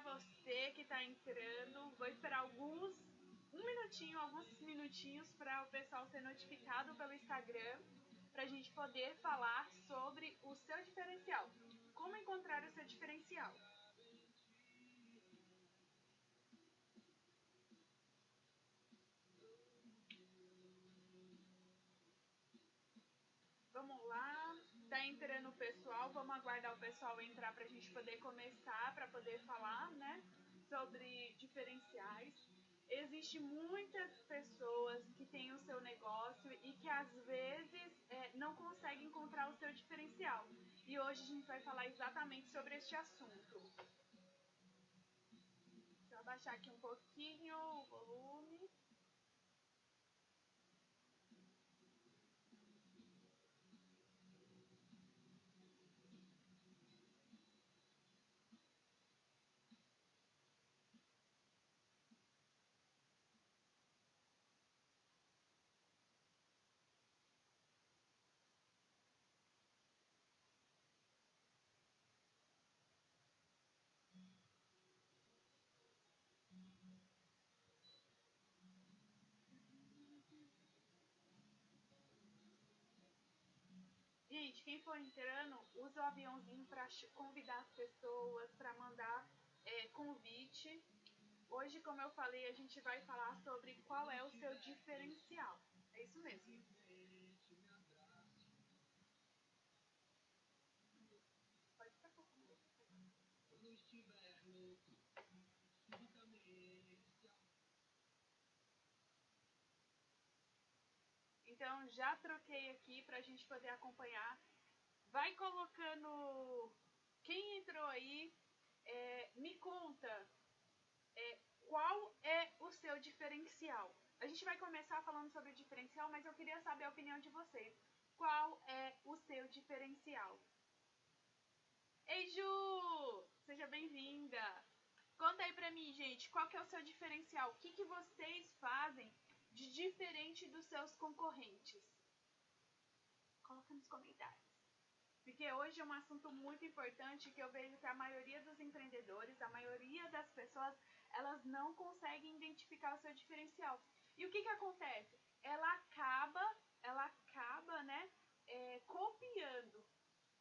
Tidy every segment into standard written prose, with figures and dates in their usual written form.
você que está entrando. Vou esperar alguns minutinhos para o pessoal ser notificado pelo Instagram, para a gente poder falar sobre o seu diferencial. Como encontrar o seu diferencial? Vamos lá, tá entrando o pessoal, vamos aguardar o pessoal entrar para a gente poder começar, para poder falar, né, sobre diferenciais. Existem muitas pessoas que têm o seu negócio e que às vezes não conseguem encontrar o seu diferencial. E hoje a gente vai falar exatamente sobre este assunto. Deixa eu abaixar aqui um pouquinho o volume. Gente, quem for entrando, usa o aviãozinho para convidar as pessoas, para mandar convite. Hoje, como eu falei, a gente vai falar sobre qual é o seu diferencial. É isso mesmo. Pode ficar com Então, já troquei aqui para a gente poder acompanhar. Vai colocando. Quem entrou aí, me conta qual é o seu diferencial. A gente vai começar falando sobre o diferencial, mas eu queria saber a opinião de vocês. Qual é o seu diferencial? Ei, Ju! Seja bem-vinda! Conta aí pra mim, gente, qual que é o seu diferencial? O que vocês fazem de diferente dos seus concorrentes? Coloca nos comentários. Porque hoje é um assunto muito importante que eu vejo que a maioria dos empreendedores, a maioria das pessoas, elas não conseguem identificar o seu diferencial. E o que acontece? Ela acaba, né, copiando.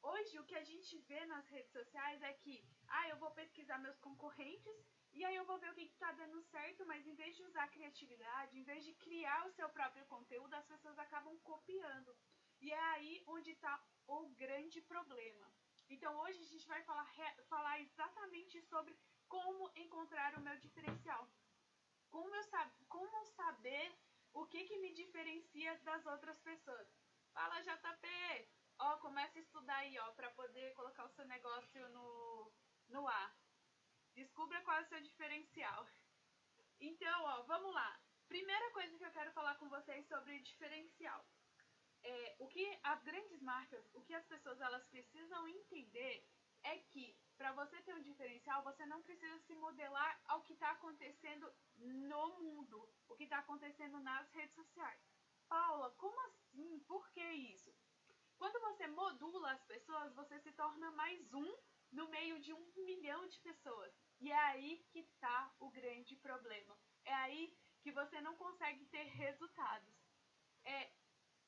Hoje o que a gente vê nas redes sociais é que, eu vou pesquisar meus concorrentes e aí eu vou ver o que está dando certo, mas em vez de usar a criatividade, em vez de criar o seu próprio conteúdo, as pessoas acabam copiando. E é aí onde está o grande problema. Então hoje a gente vai falar exatamente sobre como encontrar o meu diferencial. Como saber o que me diferencia das outras pessoas. Fala, JP! Ó, começa a estudar aí, ó, para poder colocar o seu negócio no ar. Descubra qual é o seu diferencial. Então, ó, vamos lá. Primeira coisa que eu quero falar com vocês sobre diferencial. O que as grandes marcas, o que as pessoas elas precisam entender é que para você ter um diferencial, você não precisa se modelar ao que está acontecendo no mundo, o que está acontecendo nas redes sociais. Paula, como assim? Por que isso? Quando você modula as pessoas, você se torna mais um no meio de 1 milhão de pessoas. E é aí que está o grande problema. É aí que você não consegue ter resultados.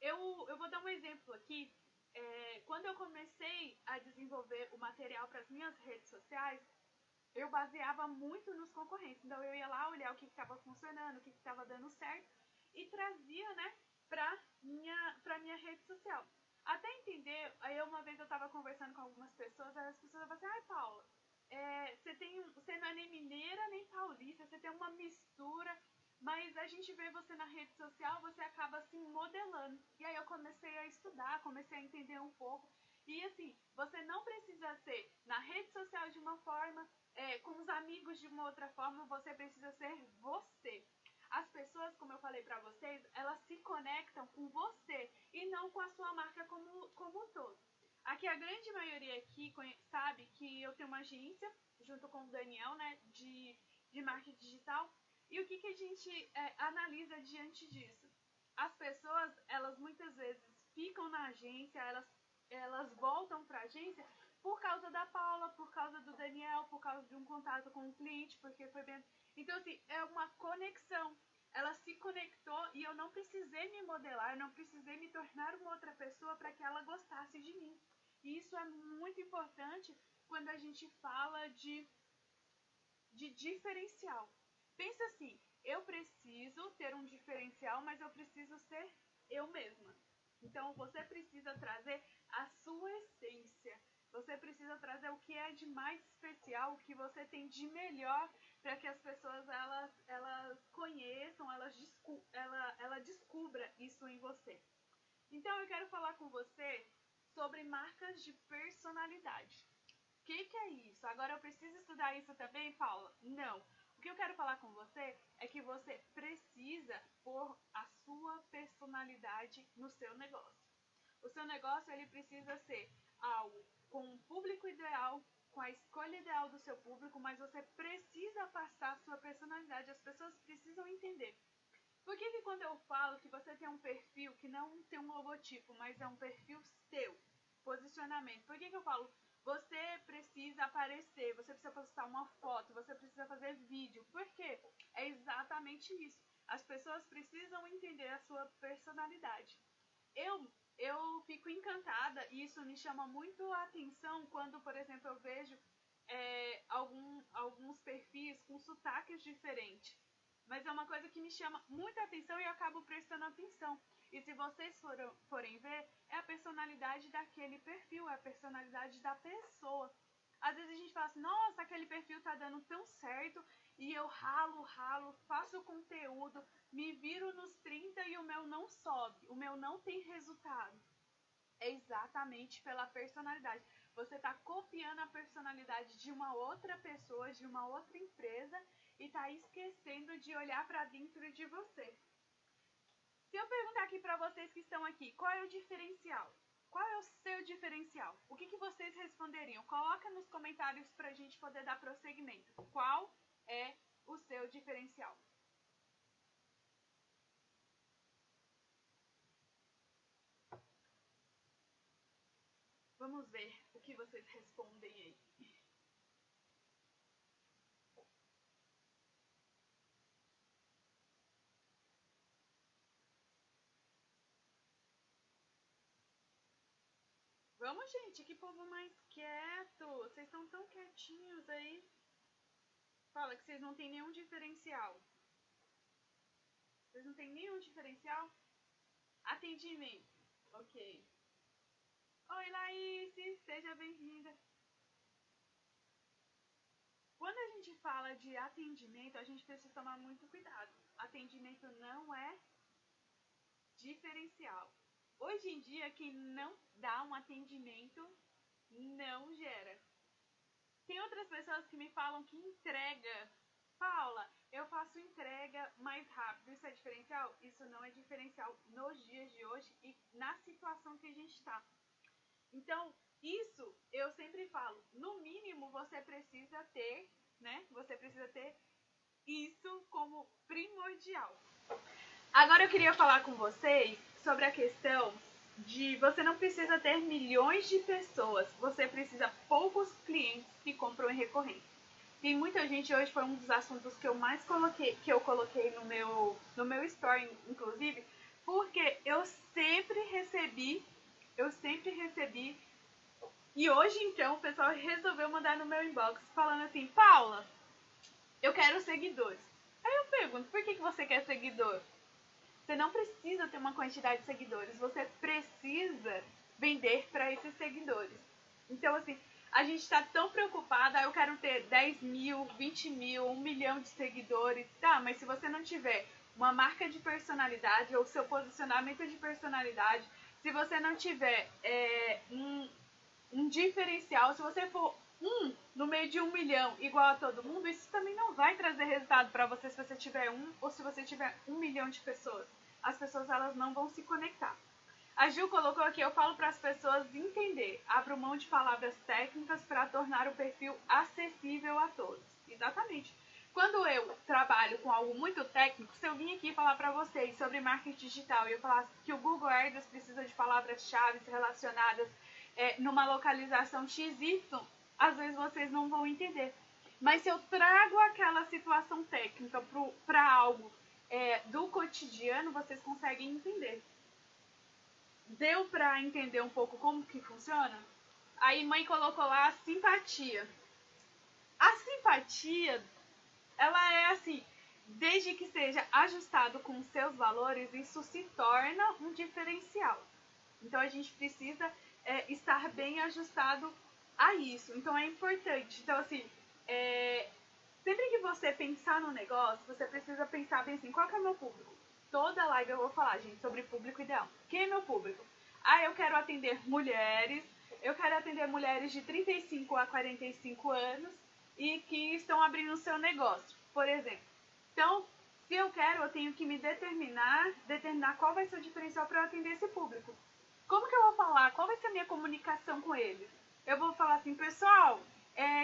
Eu vou dar um exemplo aqui. Quando eu comecei a desenvolver o material para as minhas redes sociais, eu baseava muito nos concorrentes. Então eu ia lá olhar o que estava funcionando, o que estava dando certo e trazia, né, para minha rede social. Até entender, aí uma vez eu estava conversando com algumas pessoas, as pessoas falavam assim, Paula, você não é nem mineira nem paulista, você tem uma mistura, mas a gente vê você na rede social, você acaba se modelando. E aí eu comecei a estudar, comecei a entender um pouco. E assim, você não precisa ser na rede social de uma forma, com os amigos de uma outra forma, você precisa ser você. As pessoas, como eu falei pra vocês, elas se conectam com você e não com a sua marca como um todo. Aqui a grande maioria aqui sabe que eu tenho uma agência, junto com o Daniel, né, de marketing digital. E o que a gente analisa diante disso? As pessoas, elas muitas vezes ficam na agência, elas voltam para a agência por causa da Paula, por causa do Daniel, por causa de um contato com o cliente, porque foi bem... Então, assim, é uma conexão. Ela se conectou e eu não precisei me modelar, eu não precisei me tornar uma outra pessoa para que ela gostasse de mim. E isso é muito importante quando a gente fala de diferencial. Pensa assim, eu preciso ter um diferencial, mas eu preciso ser eu mesma. Então, você precisa trazer a sua essência. Você precisa trazer o que é de mais especial, o que você tem de melhor, para que as pessoas elas conheçam, ela descubra isso em você. Então, eu quero falar com você sobre marcas de personalidade. O que é isso? Agora eu preciso estudar isso também, Paula? Não. O que eu quero falar com você é que você precisa pôr a sua personalidade no seu negócio. O seu negócio ele precisa ser algo com um público ideal, com a escolha ideal do seu público, mas você precisa passar a sua personalidade. As pessoas precisam entender. Por que quando eu falo que você tem um perfil que não tem um logotipo, mas é um perfil seu, posicionamento, por que eu falo você precisa aparecer, você precisa postar uma foto, você precisa fazer vídeo? Por quê? É exatamente isso. As pessoas precisam entender a sua personalidade. Eu fico encantada e isso me chama muito a atenção quando, por exemplo, eu vejo alguns perfis com sotaques diferentes. Mas é uma coisa que me chama muita atenção e eu acabo prestando atenção. E se vocês forem ver, é a personalidade daquele perfil, é a personalidade da pessoa. Às vezes a gente fala assim, nossa, aquele perfil tá dando tão certo e eu ralo, faço conteúdo, me viro nos 30 e o meu não sobe, o meu não tem resultado. É exatamente pela personalidade. Você está copiando a personalidade de uma outra pessoa, de uma outra empresa e está esquecendo de olhar para dentro de você. Se eu perguntar aqui para vocês que estão aqui, qual é o diferencial? Qual é o seu diferencial? O que vocês responderiam? Coloca nos comentários para a gente poder dar prosseguimento. Qual é o seu diferencial? Vamos ver o que vocês respondem aí. Vamos, gente, que povo mais quieto. Vocês estão tão quietinhos aí. Fala que vocês não têm nenhum diferencial. Vocês não têm nenhum diferencial? Atendimento. Ok. Oi, Laís. Seja bem-vinda. Quando a gente fala de atendimento, a gente precisa tomar muito cuidado. Atendimento não é diferencial. Hoje em dia, quem não dá um atendimento não gera. Tem outras pessoas que me falam que entrega. Paula, eu faço entrega mais rápido. Isso é diferencial? Isso não é diferencial nos dias de hoje e na situação que a gente está. Então, isso eu sempre falo. No mínimo, você precisa ter, né? Você precisa ter isso como primordial. Agora eu queria falar com vocês sobre a questão de você não precisa ter milhões de pessoas, você precisa poucos clientes que compram em recorrência. Tem muita gente, hoje foi um dos assuntos que eu mais coloquei no meu story, inclusive, porque eu sempre recebi, e hoje então o pessoal resolveu mandar no meu inbox falando assim, Paula, eu quero seguidores. Aí eu pergunto, por que você quer seguidor? Você não precisa ter uma quantidade de seguidores, você precisa vender para esses seguidores. Então, assim, a gente está tão preocupada, eu quero ter 10 mil, 20 mil, 1 milhão de seguidores. Tá, mas se você não tiver uma marca de personalidade ou seu posicionamento de personalidade, se você não tiver um diferencial, se você for no meio de 1 milhão igual a todo mundo, isso também não vai trazer resultado para você se você tiver ou se você tiver 1 milhão de pessoas. As pessoas elas não vão se conectar. A Gil colocou aqui, eu falo para as pessoas entender, abro mão de palavras técnicas para tornar o perfil acessível a todos. Exatamente. Quando eu trabalho com algo muito técnico, se eu vim aqui falar para vocês sobre marketing digital e eu falasse que o Google AdWords precisa de palavras-chave relacionadas numa localização XY, às vezes vocês não vão entender. Mas se eu trago aquela situação técnica para algo do cotidiano, vocês conseguem entender. Deu para entender um pouco como que funciona? Aí mãe colocou lá a simpatia. A simpatia, ela é assim, desde que seja ajustado com os seus valores, isso se torna um diferencial. Então a gente precisa estar bem ajustado a isso. Então é importante. Então assim, sempre que você pensar no negócio, você precisa pensar bem assim, qual que é o meu público? Toda live eu vou falar, gente, sobre público ideal. Quem é meu público? Eu quero atender mulheres, eu quero atender mulheres de 35 a 45 anos e que estão abrindo o seu negócio, por exemplo. Então, se eu quero, eu tenho que me determinar qual vai ser o diferencial para eu atender esse público. Como que eu vou falar? Qual vai ser a minha comunicação com eles? Eu vou falar assim, pessoal,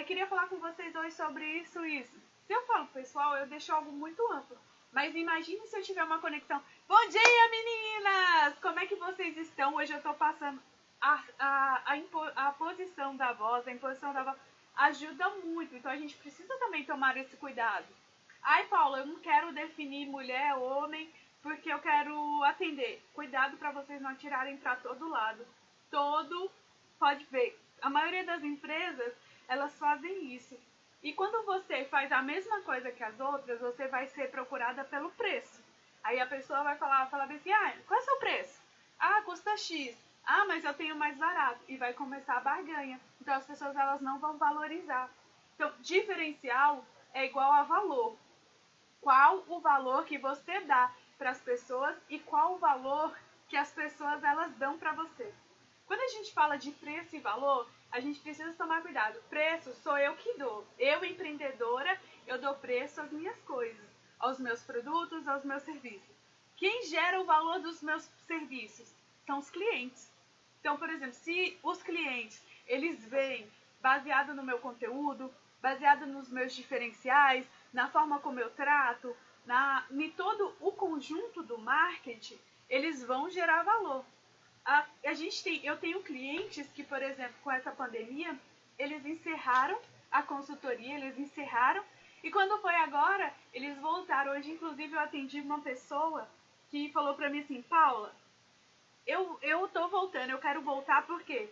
queria falar com vocês hoje sobre isso e isso. Se eu falo pessoal, eu deixo algo muito amplo. Mas imagine se eu tiver uma conexão. Bom dia, meninas! Como é que vocês estão? Hoje eu estou passando a posição da voz, a imposição da voz ajuda muito. Então a gente precisa também tomar esse cuidado. Paula, eu não quero definir mulher, homem, porque eu quero atender. Cuidado para vocês não atirarem para todo lado. Pode ver, a maioria das empresas, elas fazem isso. E quando você faz a mesma coisa que as outras, você vai ser procurada pelo preço. Aí a pessoa vai falar assim, qual é o seu preço? Custa X. Mas eu tenho mais barato. E vai começar a barganha. Então as pessoas elas não vão valorizar. Então, diferencial é igual a valor. Qual o valor que você dá para as pessoas e qual o valor que as pessoas elas dão para você. Quando a gente fala de preço e valor, a gente precisa tomar cuidado. Preço sou eu que dou. Eu, empreendedora, eu dou preço às minhas coisas, aos meus produtos, aos meus serviços. Quem gera o valor dos meus serviços? São os clientes. Então, por exemplo, se os clientes, eles veem baseado no meu conteúdo, baseado nos meus diferenciais, na forma como eu trato, em todo o conjunto do marketing, eles vão gerar valor. Eu tenho clientes que, por exemplo, com essa pandemia, eles encerraram a consultoria, e quando foi agora, eles voltaram. Hoje, inclusive, eu atendi uma pessoa que falou pra mim assim, Paula, eu tô voltando, eu quero voltar porque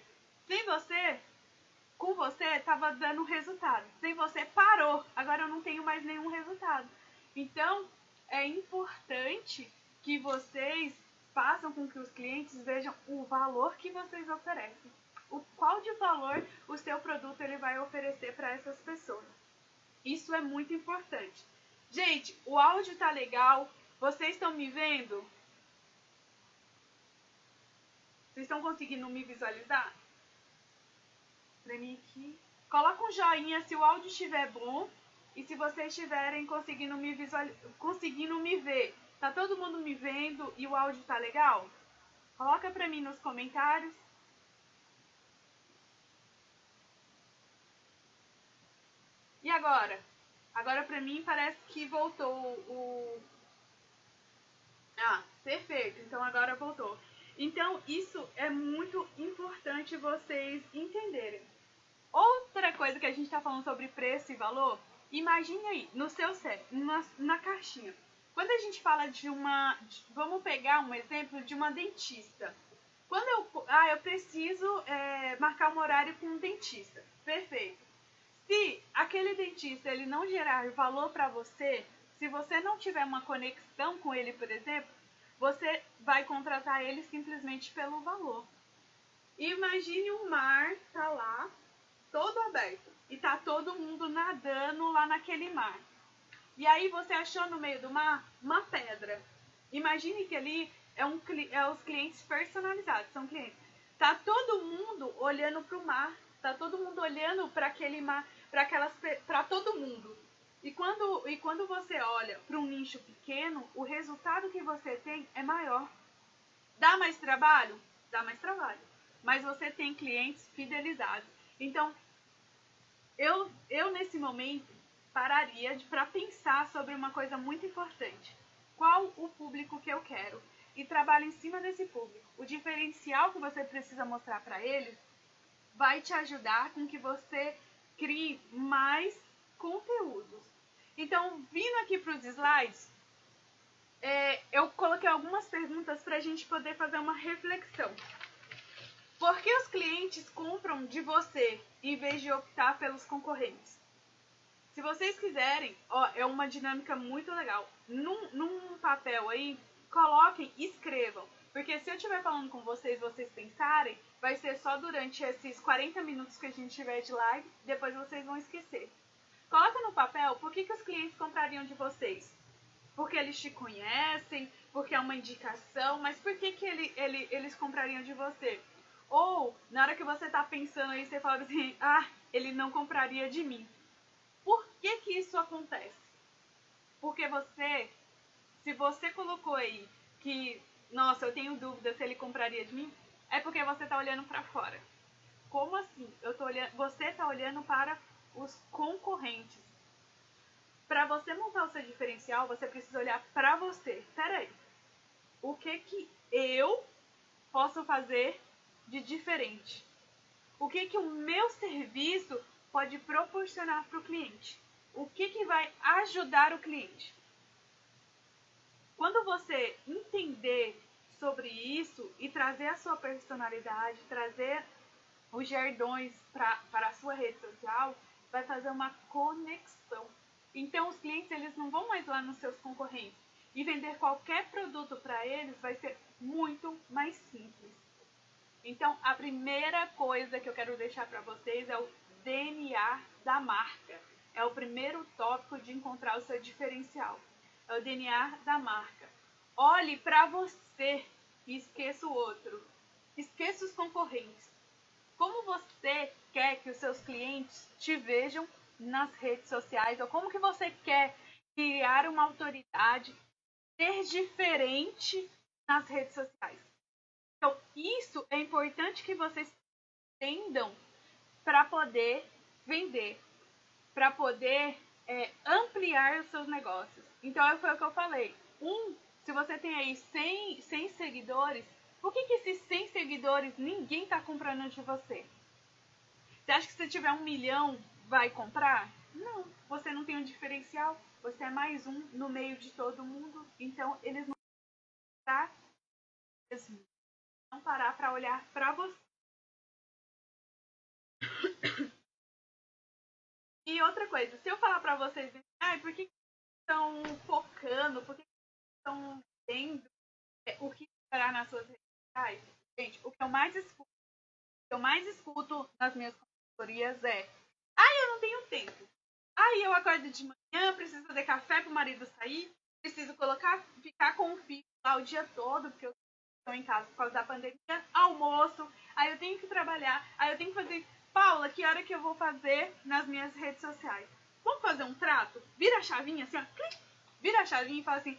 com você tava dando resultado. Sem você parou, agora eu não tenho mais nenhum resultado. Então, é importante que vocês façam com que os clientes vejam o valor que vocês oferecem. Qual de valor o seu produto ele vai oferecer para essas pessoas. Isso é muito importante. Gente, o áudio tá legal. Vocês estão me vendo? Vocês estão conseguindo me visualizar? Pra mim aqui. Coloca um joinha se o áudio estiver bom e se vocês estiverem conseguindo me ver. Tá todo mundo me vendo e o áudio tá legal? Coloca pra mim nos comentários. E agora? Agora pra mim parece que voltou o... perfeito. Então agora voltou. Então isso é muito importante vocês entenderem. Outra coisa que a gente tá falando sobre preço e valor, imagine aí, no seu na caixinha. Quando a gente fala vamos pegar um exemplo de uma dentista. Quando eu preciso marcar um horário com um dentista. Perfeito. Se aquele dentista ele não gerar valor para você, se você não tiver uma conexão com ele, por exemplo, você vai contratar ele simplesmente pelo valor. Imagine o mar tá lá, todo aberto, e tá todo mundo nadando lá naquele mar. E aí você achou no meio do mar uma pedra. Imagine que ali é os clientes personalizados, são clientes. Tá todo mundo olhando para o mar, tá todo mundo olhando para aquele mar, para todo mundo. E quando você olha para um nicho pequeno, o resultado que você tem é maior. Dá mais trabalho? Dá mais trabalho. Mas você tem clientes fidelizados. Então, eu nesse momento pararia para pensar sobre uma coisa muito importante. Qual o público que eu quero? E trabalho em cima desse público. O diferencial que você precisa mostrar para eles vai te ajudar com que você crie mais conteúdos. Então, vindo aqui para os slides, eu coloquei algumas perguntas para a gente poder fazer uma reflexão. Por que os clientes compram de você em vez de optar pelos concorrentes? Se vocês quiserem, é uma dinâmica muito legal. Num papel aí, coloquem, escrevam. Porque se eu estiver falando com vocês pensarem, vai ser só durante esses 40 minutos que a gente tiver de live, depois vocês vão esquecer. Coloca no papel por que os clientes comprariam de vocês. Porque eles te conhecem, porque é uma indicação, mas por que eles comprariam de você? Ou, na hora que você está pensando aí, você fala assim, ele não compraria de mim. Por que isso acontece? Porque se você colocou aí que, nossa, eu tenho dúvida se ele compraria de mim, é porque você está olhando para fora. Como assim? Você está olhando para os concorrentes. Para você montar o seu diferencial, você precisa olhar para você. Peraí, o que eu posso fazer de diferente? O que o meu serviço pode proporcionar para o cliente? O que vai ajudar o cliente? Quando você entender sobre isso e trazer a sua personalidade, trazer os jargões para a sua rede social, vai fazer uma conexão. Então, os clientes eles não vão mais lá nos seus concorrentes. E vender qualquer produto para eles vai ser muito mais simples. Então, a primeira coisa que eu quero deixar para vocês é o DNA da marca. É o primeiro tópico de encontrar o seu diferencial. É o DNA da marca. Olhe para você e esqueça o outro. Esqueça os concorrentes. Como você quer que os seus clientes te vejam nas redes sociais? Ou como que você quer criar uma autoridade, ser diferente nas redes sociais? Então, isso é importante que vocês entendam para poder vender, para poder ampliar os seus negócios. Então, foi o que eu falei. Se você tem aí 100 seguidores, por que esses 100 seguidores ninguém está comprando de você? Você acha que se tiver 1 milhão, vai comprar? Não, você não tem um diferencial. Você é mais um no meio de todo mundo. Então, eles não vão parar para olhar para você. E outra coisa, se eu falar para vocês, por que estão focando, por que estão vendo o que esperar nas suas redes sociais? Gente, o que eu mais escuto nas minhas consultorias é: eu não tenho tempo. Eu acordo de manhã, preciso fazer café pro marido sair, preciso ficar com o filho lá o dia todo, porque eu estou em casa por causa da pandemia, almoço, aí eu tenho que trabalhar, aí eu tenho que fazer... Paula, que hora que eu vou fazer nas minhas redes sociais? Vamos fazer um trato? Vira a chavinha assim, ó, clique, vira a chavinha e fala assim: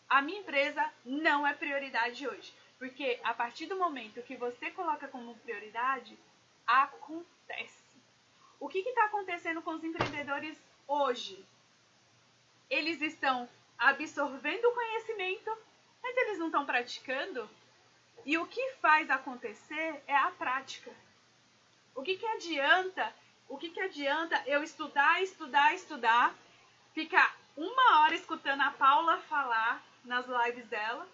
a minha empresa não é prioridade hoje. Porque a partir do momento que você coloca como prioridade, acontece. O que está acontecendo com os empreendedores hoje? Eles estão absorvendo o conhecimento, mas eles não estão praticando. E o que faz acontecer é a prática. O que adianta eu estudar, ficar 1 hora escutando a Paula falar nas lives dela,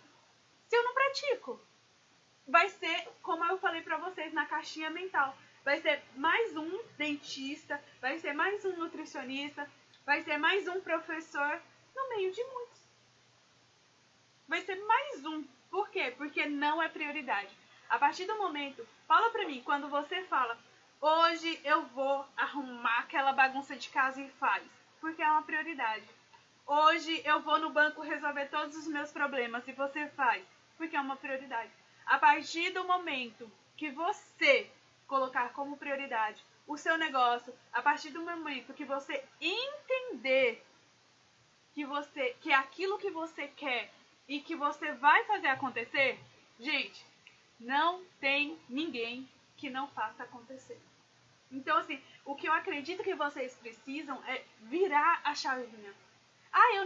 se eu não pratico? Vai ser, como eu falei para vocês na caixinha mental, vai ser mais um dentista, vai ser mais um nutricionista, vai ser mais um professor no meio de muitos. Vai ser mais um. Por quê? Porque não é prioridade. A partir do momento, fala pra mim, quando você fala: hoje eu vou arrumar aquela bagunça de casa, e faz, porque é uma prioridade. Hoje eu vou no banco resolver todos os meus problemas, e você faz, porque é uma prioridade. A partir do momento que você colocar como prioridade o seu negócio, a partir do momento que você entender que é aquilo que você quer e que você vai fazer acontecer, gente, não tem ninguém que não faça acontecer. Então, assim, o que eu acredito que vocês precisam é virar a chavinha. Eu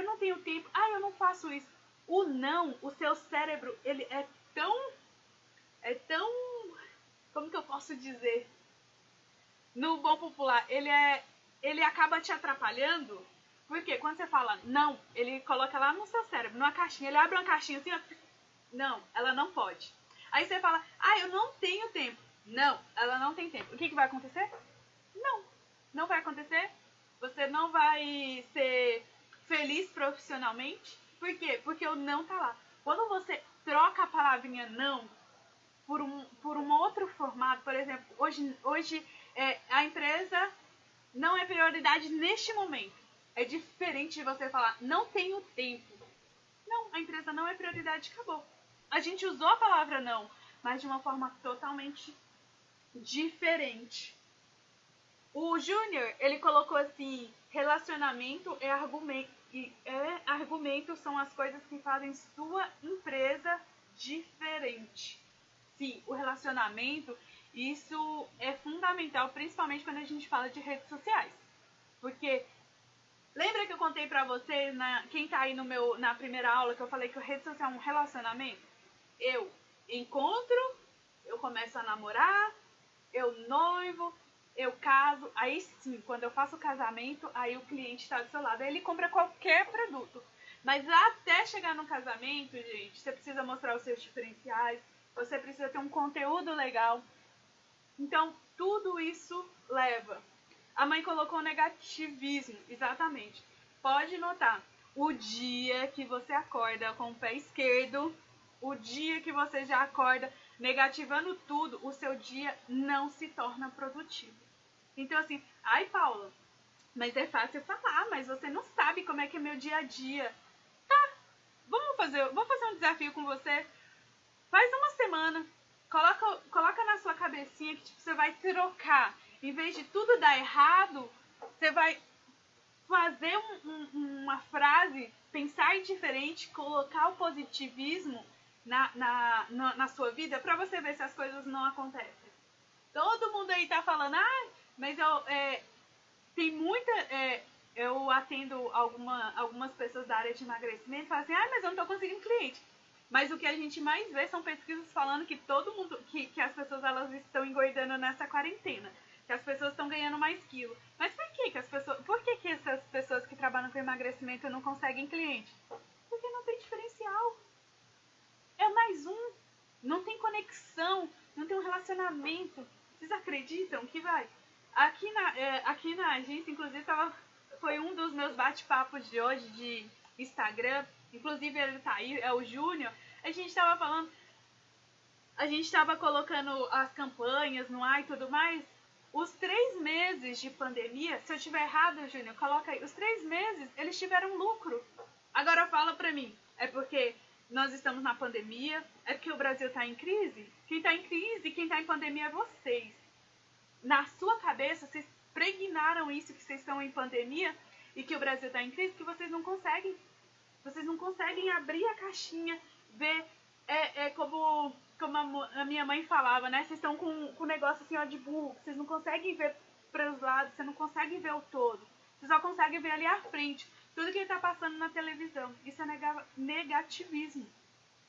não tenho tempo. Eu não faço isso. O seu cérebro, ele é tão, como que eu posso dizer? no bom popular, ele acaba te atrapalhando, porque quando você fala não, ele coloca lá no seu cérebro, numa caixinha, ele abre uma caixinha assim, ó, não, ela não pode. Aí você fala, eu não tenho tempo. Não, ela não tem tempo. O que vai acontecer? Não vai acontecer. Você não vai ser feliz profissionalmente. Por quê? Porque o não tá lá. Quando você troca a palavrinha não por um outro formato, por exemplo, hoje a empresa não é prioridade neste momento. É diferente de você falar, não tenho tempo. Não, a empresa não é prioridade, acabou. A gente usou a palavra não, mas de uma forma totalmente diferente. O Júnior, ele colocou assim, relacionamento é argumento são as coisas que fazem sua empresa diferente. Sim, o relacionamento, isso é fundamental, principalmente quando a gente fala de redes sociais. Porque, lembra que eu contei pra vocês, quem tá aí na primeira aula, que eu falei que a rede social é um relacionamento? Eu encontro, eu começo a namorar, eu noivo, eu caso, aí sim, quando eu faço o casamento, aí o cliente está do seu lado, aí ele compra qualquer produto. Mas até chegar no casamento, gente, você precisa mostrar os seus diferenciais, você precisa ter um conteúdo legal. Então, tudo isso leva. A mãe colocou negativismo, exatamente. Pode notar, o dia que você acorda com o pé esquerdo, o dia que você já acorda negativando tudo, o seu dia não se torna produtivo. Então assim, Paula, mas é fácil falar, mas você não sabe como é que é meu dia a dia. Tá, vou fazer um desafio com você. Faz uma semana, coloca na sua cabecinha que tipo, você vai trocar. Em vez de tudo dar errado, você vai fazer uma frase, pensar diferente, colocar o positivismo na sua vida para você ver se as coisas não acontecem. Todo mundo aí tá falando, mas tem muita. Eu atendo algumas pessoas da área de emagrecimento e falam assim, mas eu não tô conseguindo cliente. Mas o que a gente mais vê são pesquisas falando que todo mundo, que as pessoas elas estão engordando nessa quarentena. Que as pessoas estão ganhando mais quilo. Mas por que essas pessoas que trabalham com emagrecimento não conseguem cliente? Porque não tem diferencial. É mais um. Não tem conexão, não tem um relacionamento. Vocês acreditam que vai? Aqui na agência, inclusive, foi um dos meus bate-papos de hoje de Instagram. Inclusive, ele tá aí, é o Júnior. A gente tava falando, a gente tava colocando as campanhas no ar e tudo mais. Os 3 meses de pandemia, se eu tiver errado, Júnior, coloca aí. Os 3 meses, eles tiveram lucro. Agora fala pra mim, é porque nós estamos na pandemia? É porque o Brasil tá em crise? Quem tá em crise, quem tá em pandemia é vocês. Na sua cabeça, vocês pregnaram isso que vocês estão em pandemia e que o Brasil tá em crise, que vocês não conseguem. Vocês não conseguem abrir a caixinha, ver, como a minha mãe falava, né? Vocês estão com um negócio assim, ó, de burro. Vocês não conseguem ver para os lados, vocês não conseguem ver o todo. Vocês só conseguem ver ali à frente. Tudo que está passando na televisão. Isso é negativismo.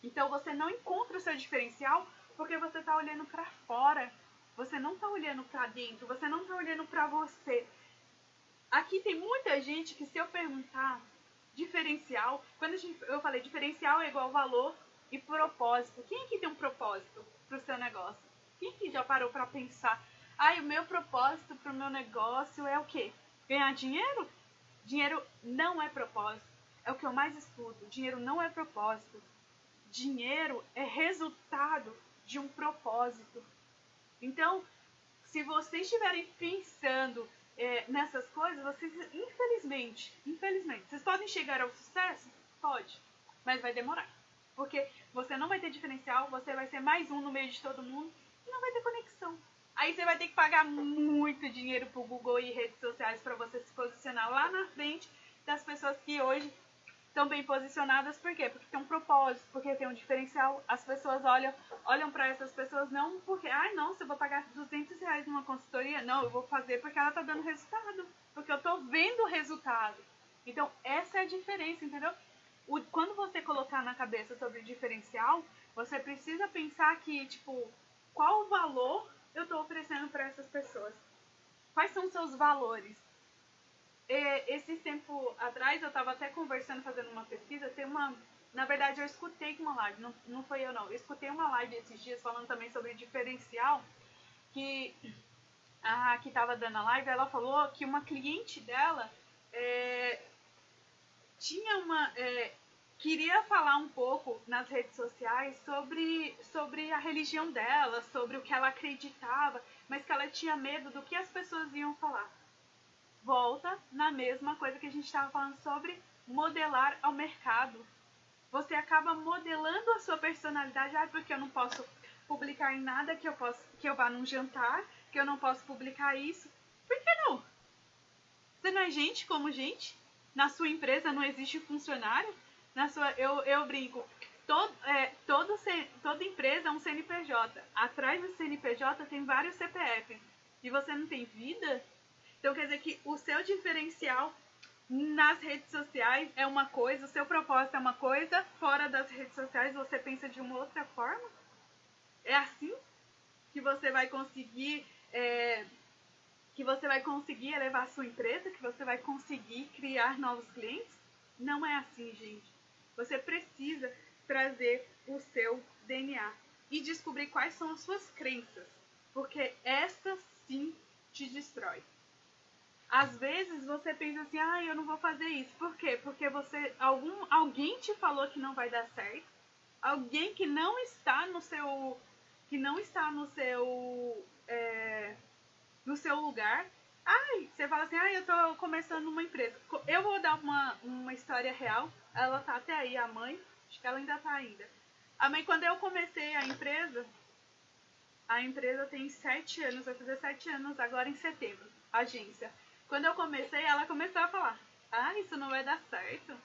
Então você não encontra o seu diferencial porque você está olhando para fora. Você não está olhando para dentro. Você não está olhando para você. Aqui tem muita gente que, se eu perguntar diferencial, quando eu falei diferencial é igual valor e propósito. Quem aqui tem um propósito pro seu negócio? Quem aqui já parou para pensar? O meu propósito pro meu negócio é o quê? Ganhar dinheiro? Dinheiro não é propósito. É o que eu mais estudo. Dinheiro não é propósito. Dinheiro é resultado de um propósito. Então, se vocês estiverem pensando nessas coisas, vocês, infelizmente, vocês podem chegar ao sucesso? Pode, mas vai demorar. Porque você não vai ter diferencial, você vai ser mais um no meio de todo mundo e não vai ter conexão. Aí você vai ter que pagar muito dinheiro pro Google e redes sociais para você se posicionar lá na frente das pessoas que hoje estão bem posicionadas. Por quê? Porque tem um propósito, porque tem um diferencial. As pessoas olham para essas pessoas não porque, não, se eu vou pagar R$200 numa consultoria, não, eu vou fazer porque ela tá dando resultado, porque eu tô vendo o resultado. Então, essa é a diferença, entendeu? Quando você colocar na cabeça sobre o diferencial, você precisa pensar que, tipo, qual o valor eu tô oferecendo para essas pessoas? Quais são seus valores? Esse tempo atrás, eu estava até conversando, fazendo uma pesquisa, na verdade, eu escutei uma live, não foi eu não, eu escutei uma live esses dias falando também sobre diferencial, que a que estava dando a live, ela falou que uma cliente dela queria falar um pouco nas redes sociais sobre a religião dela, sobre o que ela acreditava, mas que ela tinha medo do que as pessoas iam falar. Volta na mesma coisa que a gente estava falando sobre modelar ao mercado. Você acaba modelando a sua personalidade, porque eu não posso publicar em nada que eu vá num jantar, que eu não posso publicar isso. Por que não? Você não é gente como gente? Na sua empresa não existe funcionário? Eu brinco, toda empresa é um CNPJ. Atrás do CNPJ tem vários CPF. E você não tem vida? Então quer dizer que o seu diferencial nas redes sociais é uma coisa, o seu propósito é uma coisa, fora das redes sociais você pensa de uma outra forma? É assim que você vai conseguir elevar a sua empresa, que você vai conseguir criar novos clientes? Não é assim, gente. Você precisa trazer o seu DNA e descobrir quais são as suas crenças, porque esta sim te destrói. Às vezes você pensa assim, eu não vou fazer isso. Por quê? Porque alguém te falou que não vai dar certo. Alguém que não está no seu lugar. Você fala assim, eu tô começando uma empresa. Eu vou dar uma história real. Ela tá até aí, a mãe. Acho que ela ainda tá ainda. A mãe, quando eu comecei a empresa tem 7 anos, vai fazer 7 anos agora em setembro, a agência. Quando eu comecei, ela começou a falar, isso não vai dar certo.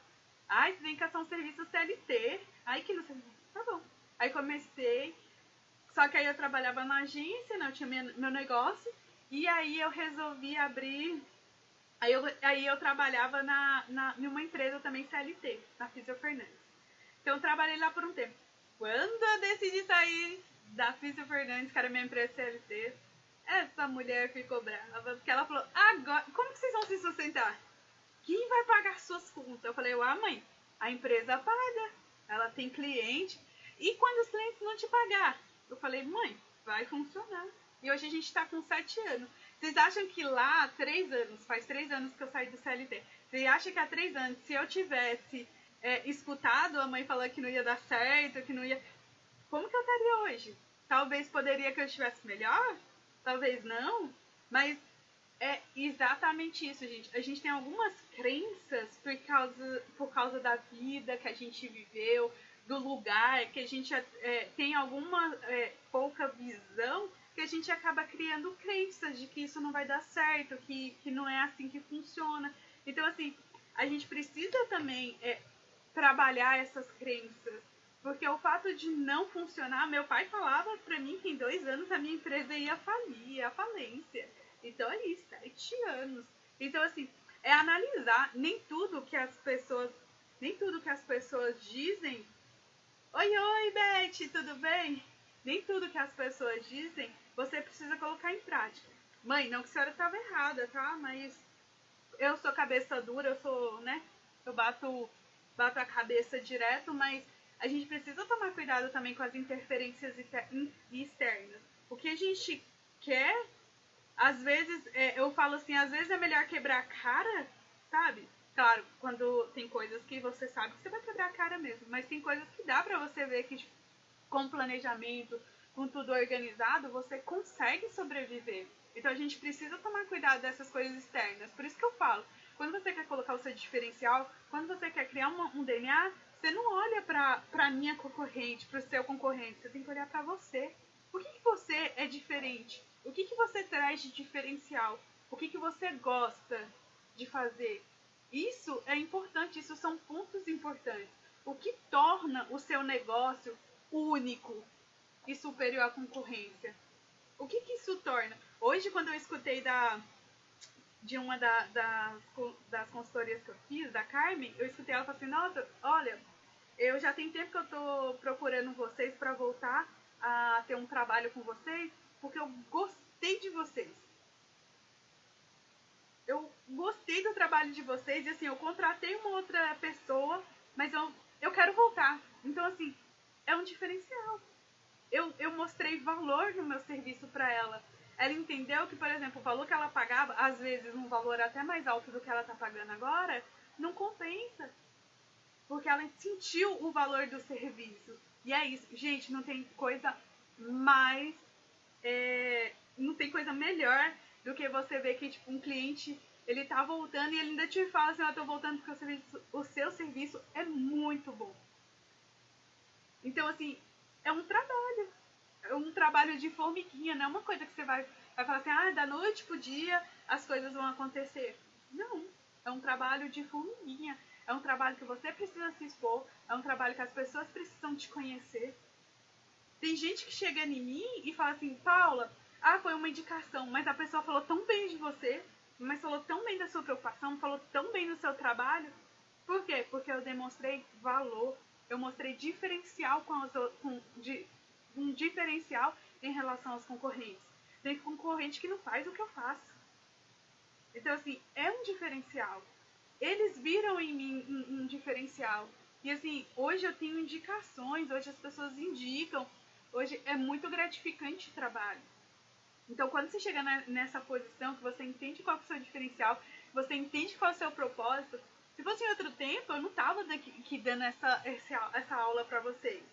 Você tem que caçar um serviço CLT. Que não sei. Tá bom. Aí comecei, só que aí eu trabalhava na agência, né? Eu tinha meu negócio, e aí eu resolvi abrir, aí eu trabalhava numa empresa também CLT, na Físio Fernandes. Então eu trabalhei lá por um tempo. Quando eu decidi sair da Físio Fernandes, que era minha empresa CLT, essa mulher ficou brava, porque ela falou, agora, como que vocês vão se sustentar? Quem vai pagar suas contas? Eu falei, mãe, a empresa paga, ela tem cliente, e quando os clientes não te pagar? Eu falei, mãe, vai funcionar. E hoje a gente está com 7 anos. Vocês acham que lá, 3 anos, faz 3 anos que eu saí do CLT, vocês acham que há 3 anos, se eu tivesse escutado a mãe falar que não ia dar certo, que não ia... Como que eu estaria hoje? Talvez poderia que eu estivesse melhor, talvez não, mas é exatamente isso, gente. A gente tem algumas crenças por causa da vida que a gente viveu, do lugar, que a gente tem alguma pouca visão, que a gente acaba criando crenças de que isso não vai dar certo, que não é assim que funciona. Então, assim, a gente precisa também trabalhar essas crenças. Porque o fato de não funcionar, meu pai falava pra mim que em 2 anos a minha empresa ia falir, ia falência. Então é isso, 7 anos. Então, assim, é analisar nem tudo que as pessoas dizem. Oi, Beth, tudo bem? Nem tudo que as pessoas dizem você precisa colocar em prática. Mãe, não que a senhora estava errada, tá? Mas eu sou cabeça dura, eu sou, né? Eu bato a cabeça direto, mas a gente precisa tomar cuidado também com as interferências externas. O que a gente quer, às vezes, eu falo assim, às vezes é melhor quebrar a cara, sabe? Claro, quando tem coisas que você sabe que você vai quebrar a cara mesmo, mas tem coisas que dá pra você ver que com planejamento, com tudo organizado, você consegue sobreviver. Então a gente precisa tomar cuidado dessas coisas externas. Por isso que eu falo, quando você quer colocar o seu diferencial, quando você quer criar um DNA, você não olha pra minha concorrente, pro seu concorrente, você tem que olhar pra você. O que você é diferente? O que você traz de diferencial? O que você gosta de fazer? Isso é importante, isso são pontos importantes. O que torna o seu negócio único e superior à concorrência? O que isso torna? Hoje, quando eu escutei de uma das consultorias que eu fiz, da Carmen, eu escutei ela falar assim, nossa, olha, eu já tem tempo que eu tô procurando vocês para voltar a ter um trabalho com vocês, porque eu gostei de vocês. eu gostei do trabalho de vocês e assim, eu contratei uma outra pessoa, mas eu quero voltar. Então, assim, é um diferencial. Eu mostrei valor no meu serviço para ela. Ela entendeu que, por exemplo, o valor que ela pagava, às vezes um valor até mais alto do que ela está pagando agora, não compensa. Porque ela sentiu o valor do serviço. E é isso. Gente, não tem coisa mais... não tem coisa melhor do que você ver que tipo, um cliente, ele tá voltando e ele ainda te fala assim, eu tô voltando porque o seu serviço é muito bom. Então, assim, é um trabalho. É um trabalho de formiguinha, não é uma coisa que você vai falar assim, da noite pro dia as coisas vão acontecer. Não, é um trabalho de formiguinha. É um trabalho que você precisa se expor, é um trabalho que as pessoas precisam te conhecer. Tem gente que chega em mim e fala assim, Paula, foi uma indicação, mas a pessoa falou tão bem de você, mas falou tão bem da sua preocupação, falou tão bem do seu trabalho. Por quê? Porque eu demonstrei valor, eu mostrei diferencial um diferencial em relação aos concorrentes. Tem concorrente que não faz o que eu faço. Então, assim, é um diferencial. Eles viram em mim um diferencial. E, assim, hoje eu tenho indicações, hoje as pessoas indicam. Hoje é muito gratificante o trabalho. Então, quando você chega nessa posição, que você entende qual é o seu diferencial, você entende qual é o seu propósito. Se fosse em outro tempo, eu não estava aqui dando essa aula para vocês.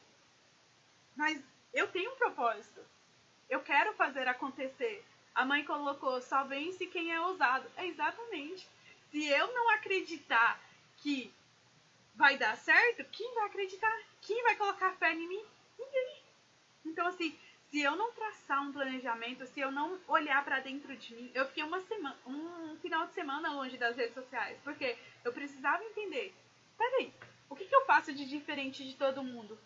Mas eu tenho um propósito. Eu quero fazer acontecer. A mãe colocou, só vence quem é ousado. É exatamente. Se eu não acreditar que vai dar certo, quem vai acreditar? Quem vai colocar fé em mim? Ninguém. Então, assim, se eu não traçar um planejamento, se eu não olhar para dentro de mim, eu fiquei um final de semana longe das redes sociais, porque eu precisava entender, peraí, o que eu faço de diferente de todo mundo?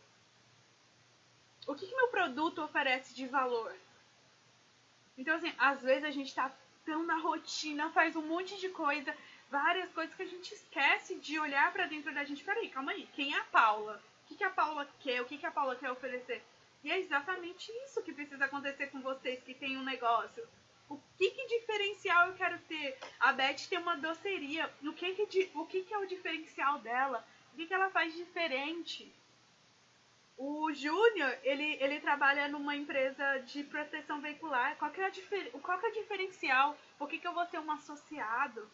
O que meu produto oferece de valor? Então, assim, às vezes a gente tá tão na rotina, faz um monte de coisa, várias coisas que a gente esquece de olhar para dentro da gente. Peraí, calma aí, quem é a Paula? O que a Paula quer? O que a Paula quer oferecer? E é exatamente isso que precisa acontecer com vocês que têm um negócio. O que diferencial eu quero ter? A Beth tem uma doceria. O que é o diferencial dela? O que ela faz diferente? O Júnior, ele trabalha numa empresa de proteção veicular. Qual que é o diferencial? Por que eu vou ser um associado?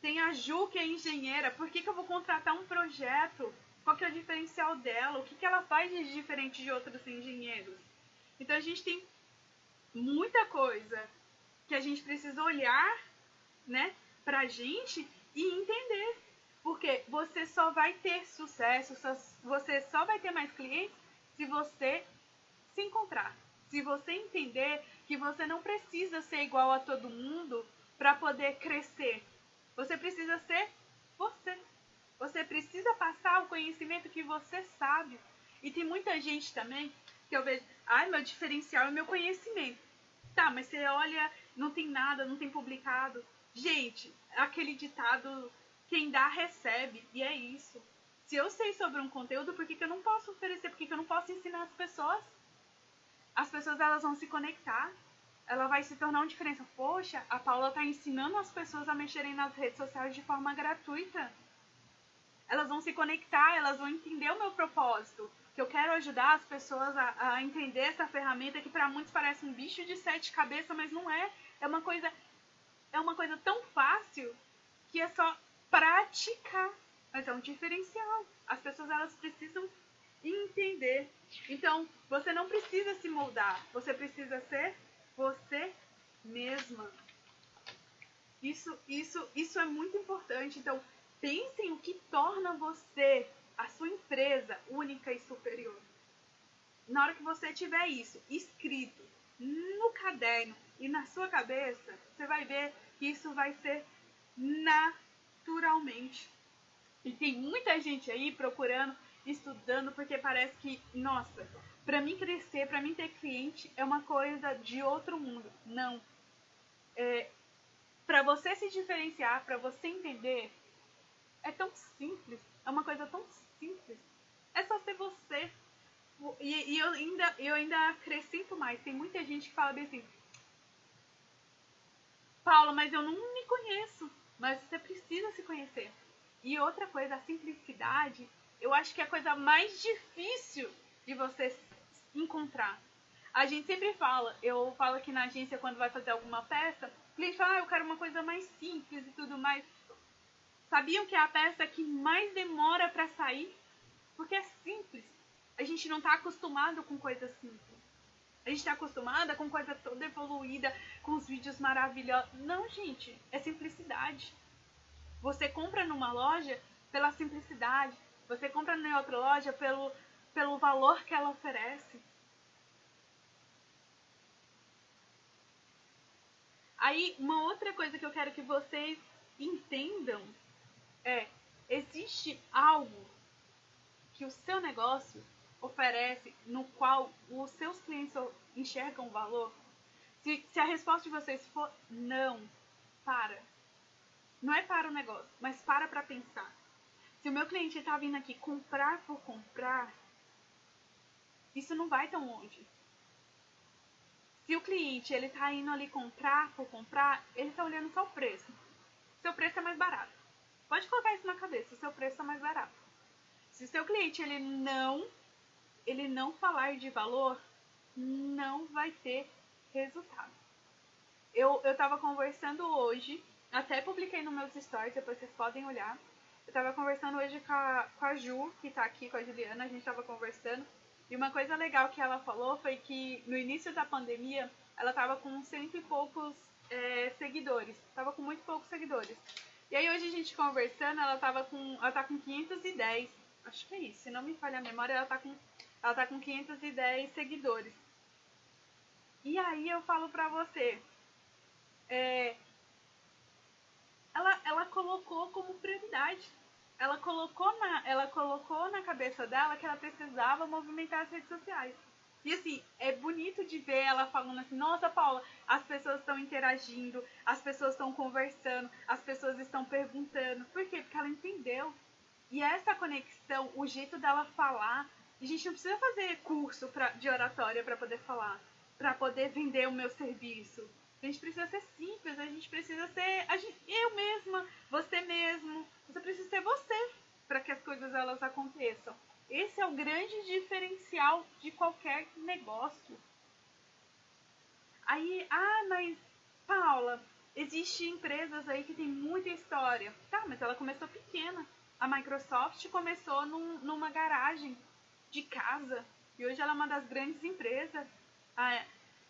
Tem a Ju, que é engenheira. Por que eu vou contratar um projeto? Qual que é o diferencial dela? O que ela faz de diferente de outros engenheiros? Então, a gente tem muita coisa que a gente precisa olhar, né, pra gente e entender. Porque você só vai ter sucesso, você só vai ter mais clientes se você se encontrar. Se você entender que você não precisa ser igual a todo mundo para poder crescer. Você precisa ser você. Você precisa passar o conhecimento que você sabe. E tem muita gente também que eu vejo, meu diferencial é meu conhecimento. Tá, mas você olha, não tem nada, não tem publicado. Gente, aquele ditado, quem dá, recebe. E é isso. Se eu sei sobre um conteúdo, por que eu não posso oferecer? Por que eu não posso ensinar as pessoas? As pessoas, elas vão se conectar. Ela vai se tornar uma diferença. Poxa, a Paula está ensinando as pessoas a mexerem nas redes sociais de forma gratuita. Elas vão se conectar, elas vão entender o meu propósito. Que eu quero ajudar as pessoas a entender essa ferramenta que para muitos parece um bicho de 7 cabeças, mas não é. É uma coisa tão fácil que é só praticar. Mas é um diferencial. As pessoas, elas precisam entender. Então, você não precisa se moldar. Você precisa ser você mesma. Isso é muito importante. Então, pensem o que torna você, a sua empresa, única e superior. Na hora que você tiver isso escrito no caderno e na sua cabeça, você vai ver que isso vai ser naturalmente. E tem muita gente aí procurando, estudando, porque parece que, nossa, para mim crescer, para mim ter cliente é uma coisa de outro mundo. Não. Para você se diferenciar, para você entender, é tão simples. É uma coisa tão simples. É só ser você. E eu ainda acrescento mais. Tem muita gente que fala bem assim, Paula, mas eu não me conheço. Mas você precisa se conhecer. E outra coisa, a simplicidade, eu acho que é a coisa mais difícil de você encontrar. A gente sempre fala, eu falo aqui na agência quando vai fazer alguma peça, o cliente fala, eu quero uma coisa mais simples e tudo mais. Sabiam que é a peça que mais demora para sair? Porque é simples. A gente não está acostumado com coisas simples. A gente está acostumada com coisa toda evoluída, com os vídeos maravilhosos. Não, gente, é simplicidade. Você compra numa loja pela simplicidade. Você compra em outra loja pelo valor que ela oferece. Aí, uma outra coisa que eu quero que vocês entendam é, existe algo que o seu negócio oferece no qual os seus clientes enxergam valor? Se a resposta de vocês for não, para. Não é para o negócio, mas para pensar. Se o meu cliente está vindo aqui comprar por comprar, isso não vai tão longe. Se o cliente ele está indo ali comprar por comprar, ele está olhando só o preço. Seu preço é mais barato. Pode colocar isso na cabeça, o seu preço é mais barato. Se o seu cliente ele não falar de valor, não vai ter resultado. Eu estava conversando hoje, até publiquei nos meus stories, depois vocês podem olhar. Eu estava conversando hoje com a Ju, que está aqui, com a Juliana, a gente estava conversando. E uma coisa legal que ela falou foi que no início da pandemia, ela estava com 100 e poucos seguidores. Estava com muito poucos seguidores. E aí hoje a gente conversando, ela tá com 510. Acho que é isso, se não me falha a memória, ela tá com 510 seguidores. E aí eu falo pra você, ela colocou como prioridade. Ela colocou na cabeça dela que ela precisava movimentar as redes sociais. E assim, é bonito de ver ela falando assim, nossa, Paula, as pessoas estão interagindo, as pessoas estão conversando, as pessoas estão perguntando. Por quê? Porque ela entendeu. E essa conexão, o jeito dela falar, a gente não precisa fazer curso de oratória para poder falar, para poder vender o meu serviço. A gente precisa ser simples, a gente precisa ser eu mesma, você mesmo. Você precisa ser você para que as coisas elas aconteçam. Esse é o grande diferencial de qualquer negócio. Aí, mas Paula, existem empresas aí que tem muita história. Tá, mas ela começou pequena. A Microsoft começou numa garagem de casa e hoje ela é uma das grandes empresas.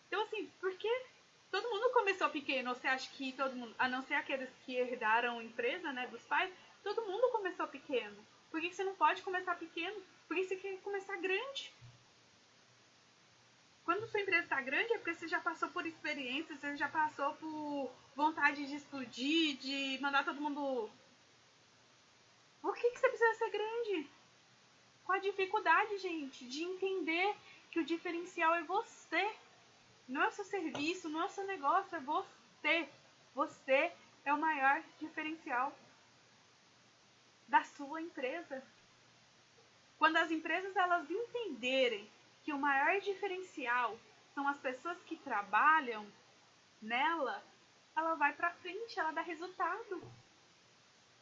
Então assim, por que todo mundo começou pequeno? Você acha que todo mundo, a não ser aqueles que herdaram a empresa, né, dos pais, todo mundo começou pequeno? Por que você não pode começar pequeno? Por que você quer começar grande? Quando sua empresa está grande é porque você já passou por experiências, você já passou por vontade de explodir, de mandar todo mundo... Por que você precisa ser grande? Qual a dificuldade, gente, de entender que o diferencial é você? Não é o seu serviço, não é o seu negócio, é você. Você é o maior diferencial da sua empresa. Quando as empresas elas entenderem que o maior diferencial são as pessoas que trabalham nela, ela vai para frente, ela dá resultado.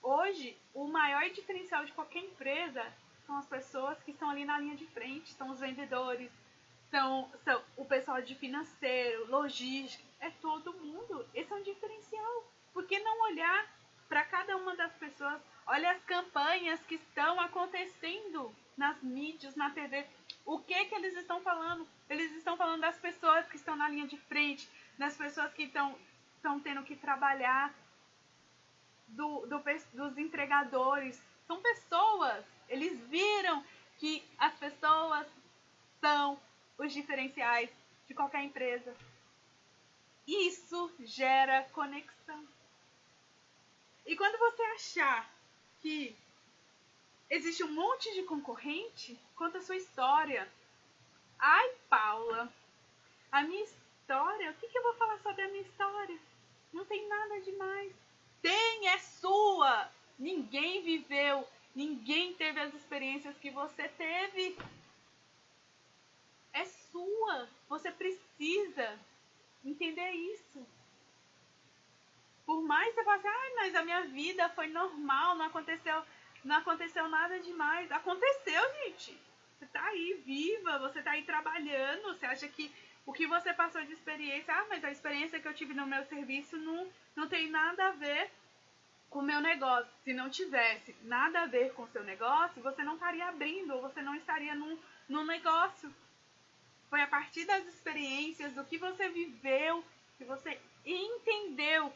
Hoje, o maior diferencial de qualquer empresa são as pessoas que estão ali na linha de frente, são os vendedores, são o pessoal de financeiro, logística, é todo mundo. Esse é um diferencial. Por que não olhar para cada uma das pessoas? Olha as campanhas que estão acontecendo nas mídias, na TV. O que eles estão falando? Eles estão falando das pessoas que estão na linha de frente, das pessoas que estão tendo que trabalhar, dos entregadores. São pessoas. Eles viram que as pessoas são os diferenciais de qualquer empresa. Isso gera conexão. E quando você achar que existe um monte de concorrente, conta a sua história. Ai, Paula, a minha história? O que eu vou falar sobre a minha história? Não tem nada demais. Tem, é sua. Ninguém viveu, ninguém teve as experiências que você teve. É sua. Você precisa entender isso. Por mais que você fale assim, mas a minha vida foi normal, não aconteceu nada demais. Aconteceu, gente. Você tá aí viva, você tá aí trabalhando, você acha que o que você passou de experiência, mas a experiência que eu tive no meu serviço não tem nada a ver com o meu negócio. Se não tivesse nada a ver com o seu negócio, você não estaria abrindo, ou você não estaria num negócio. Foi a partir das experiências, do que você viveu, que você entendeu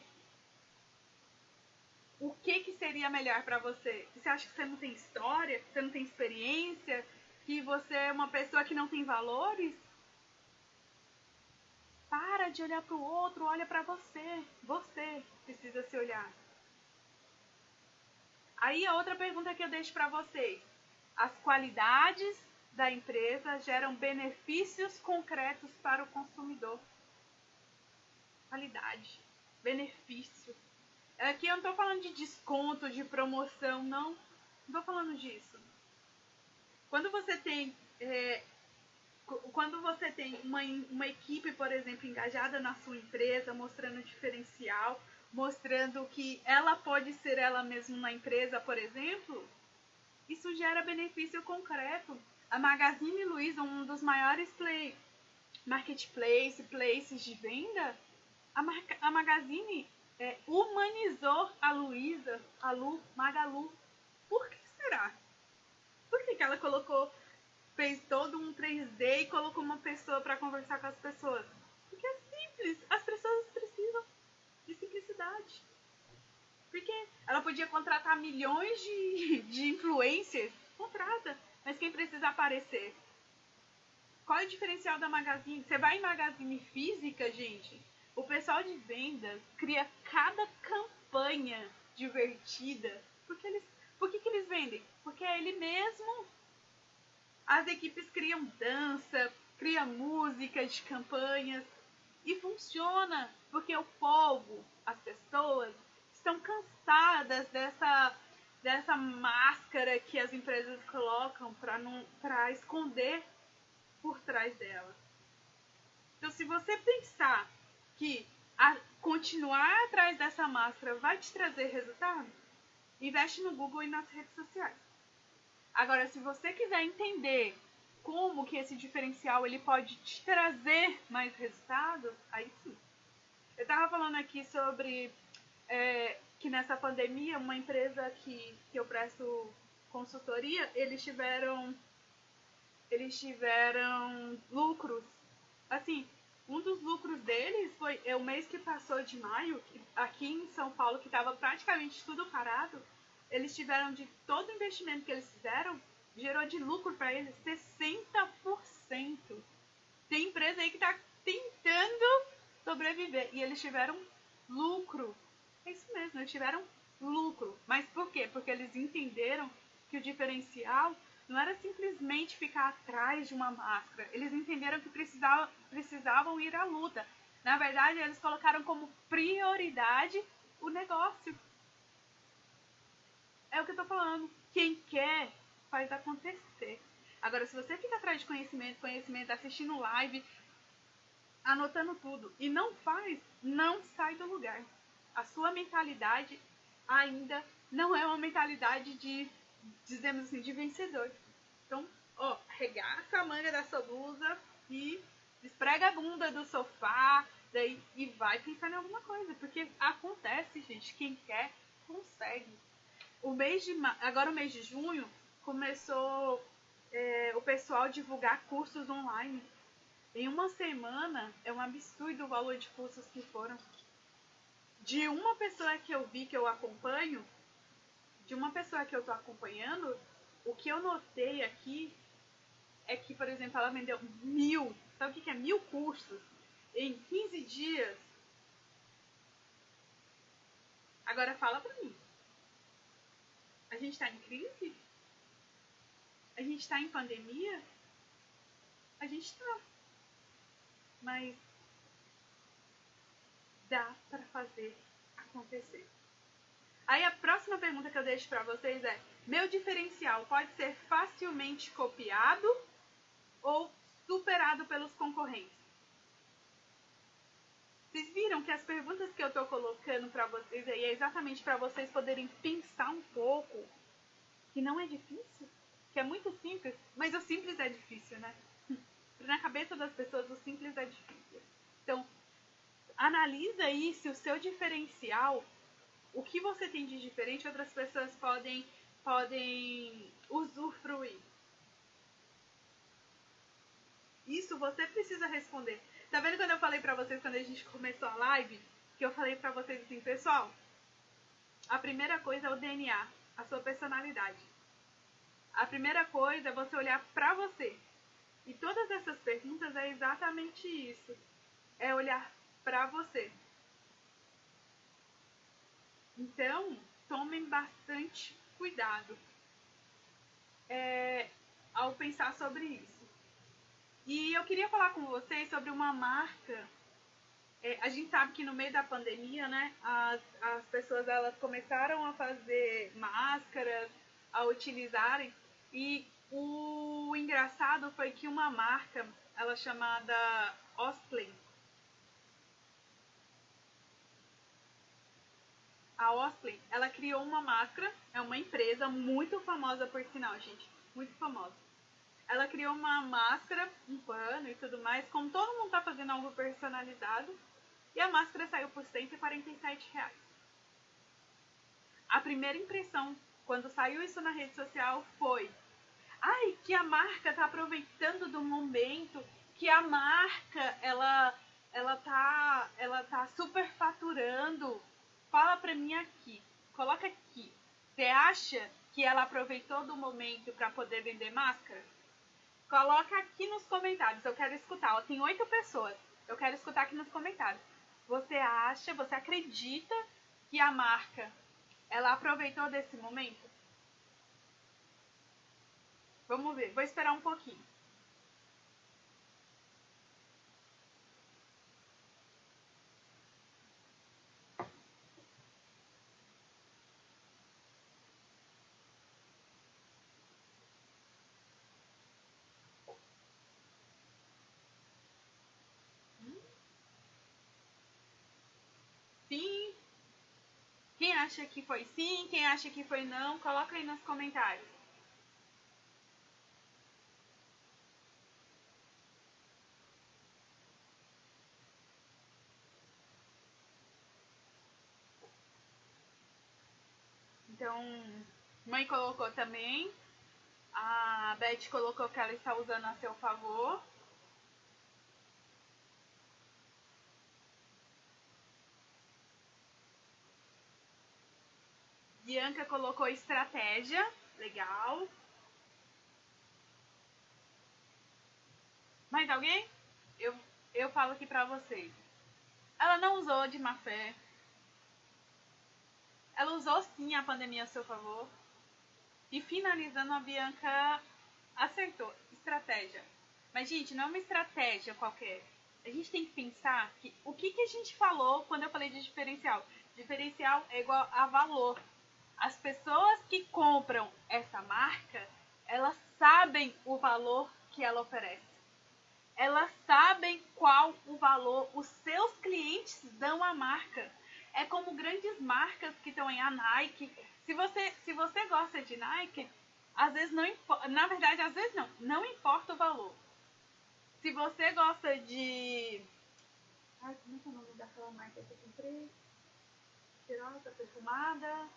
o que seria melhor para você. Você acha que você não tem história, que você não tem experiência, que você é uma pessoa que não tem valores? Para de olhar para o outro, olha para você. Você precisa se olhar. Aí a outra pergunta que eu deixo para vocês. As qualidades da empresa geram benefícios concretos para o consumidor. Qualidade, benefício. Aqui eu não estou falando de desconto, de promoção, não estou falando disso. Quando você tem uma equipe, por exemplo, engajada na sua empresa, mostrando diferencial, mostrando que ela pode ser ela mesma na empresa, por exemplo, isso gera benefício concreto. A Magazine Luiza, um dos maiores places de venda, a Magazine humanizou a Luiza, Magalu. Por que será? Por que ela fez todo um 3D e colocou uma pessoa para conversar com as pessoas? Porque é simples, as pessoas precisam de simplicidade. Porque ela podia contratar milhões de influencers, contrata, mas quem precisa aparecer? Qual é o diferencial da Magazine? Você vai em Magazine física, gente, o pessoal de vendas cria cada campanha divertida. Por que eles vendem? Porque é ele mesmo. As equipes criam dança, criam música de campanhas e funciona, porque o povo, as pessoas, estão cansadas dessa máscara que as empresas colocam para esconder por trás dela. Então, se você pensar que continuar atrás dessa máscara vai te trazer resultado, investe no Google e nas redes sociais. Agora, se você quiser entender como que esse diferencial ele pode te trazer mais resultados, aí sim. Eu estava falando aqui sobre que nessa pandemia, uma empresa que eu presto consultoria, eles tiveram lucros. Assim, um dos lucros deles foi o mês que passou de maio, aqui em São Paulo, que estava praticamente tudo parado, eles tiveram de todo o investimento que eles fizeram, gerou de lucro para eles 60%. Tem empresa aí que está tentando sobreviver e eles tiveram lucro. É isso mesmo, eles tiveram lucro. Mas por quê? Porque eles entenderam que o diferencial não era simplesmente ficar atrás de uma máscara. Eles entenderam que precisavam ir à luta. Na verdade, eles colocaram como prioridade o negócio. É o que eu tô falando. Quem quer, faz acontecer. Agora, se você fica atrás de conhecimento, assistindo live, anotando tudo e não faz, não sai do lugar. A sua mentalidade ainda não é uma mentalidade dizemos assim, de vencedor. Então, regaça a manga da sua blusa e esprega a bunda do sofá e vai pensar em alguma coisa. Porque acontece, gente. Quem quer, consegue. Agora o mês de junho, começou o pessoal divulgar cursos online. Em uma semana, é um absurdo o valor de cursos que foram. De uma pessoa que eu vi, que eu acompanho, de uma pessoa que eu tô acompanhando, o que eu notei aqui é que, por exemplo, ela vendeu 1000, sabe o que é 1000 cursos? Em 15 dias. Agora fala pra mim. A gente tá em crise? A gente tá em pandemia? A gente tá. Mas dá pra fazer acontecer. Aí a próxima pergunta que eu deixo pra vocês é: meu diferencial pode ser facilmente copiado ou superado pelos concorrentes? Vocês viram que as perguntas que eu tô colocando pra vocês aí é exatamente pra vocês poderem pensar um pouco, que não é difícil, que é muito simples, mas o simples é difícil, né? Na cabeça das pessoas, o simples é difícil. Então, analisa aí se o seu diferencial, o que você tem de diferente, outras pessoas podem usufruir. Isso você precisa responder. Tá vendo quando eu falei pra vocês, quando a gente começou a live, que eu falei pra vocês assim, pessoal, a primeira coisa é o DNA, a sua personalidade. A primeira coisa é você olhar pra você. E todas essas perguntas é exatamente isso. É olhar pra você. Então, tomem bastante cuidado ao pensar sobre isso. E eu queria falar com vocês sobre uma marca. A gente sabe que no meio da pandemia, né, as pessoas elas começaram a fazer máscaras, a utilizarem. E o engraçado foi que uma marca, ela chamada Osplay, a Osplay, ela criou uma máscara, é uma empresa muito famosa por sinal, gente, muito famosa. Ela criou uma máscara, um pano e tudo mais, como todo mundo tá fazendo algo personalizado, e a máscara saiu por R$147. A primeira impressão, quando saiu isso na rede social, foi: ai, que a marca tá aproveitando do momento, que a marca, ela tá superfaturando. Fala pra mim aqui, coloca aqui. Você acha que ela aproveitou do momento para poder vender máscara? Coloca aqui nos comentários, eu quero escutar. Ó, tem 8 pessoas, eu quero escutar aqui nos comentários. Você acha, você acredita que a marca, ela aproveitou desse momento? Vamos ver, vou esperar um pouquinho. Sim. Quem acha que foi sim, quem acha que foi não, coloca aí nos comentários. Então, mãe colocou também. A Beth colocou que ela está usando a seu favor. Bianca colocou estratégia. Legal. Mais alguém? Eu falo aqui pra vocês. Ela não usou de má fé. Ela usou sim a pandemia a seu favor. E finalizando, a Bianca acertou. Estratégia. Mas, gente, não é uma estratégia qualquer. A gente tem que pensar que o que a gente falou quando eu falei de diferencial. Diferencial é igual a valor. As pessoas que compram essa marca, elas sabem o valor que ela oferece. Elas sabem qual o valor os seus clientes dão à marca. É como grandes marcas que estão em a Nike. Se você gosta de Nike, às vezes não importa. Na verdade, às vezes não importa o valor. Se você gosta de. Ai, como é que é o nome daquela marca que eu comprei? Cheirosa, perfumada.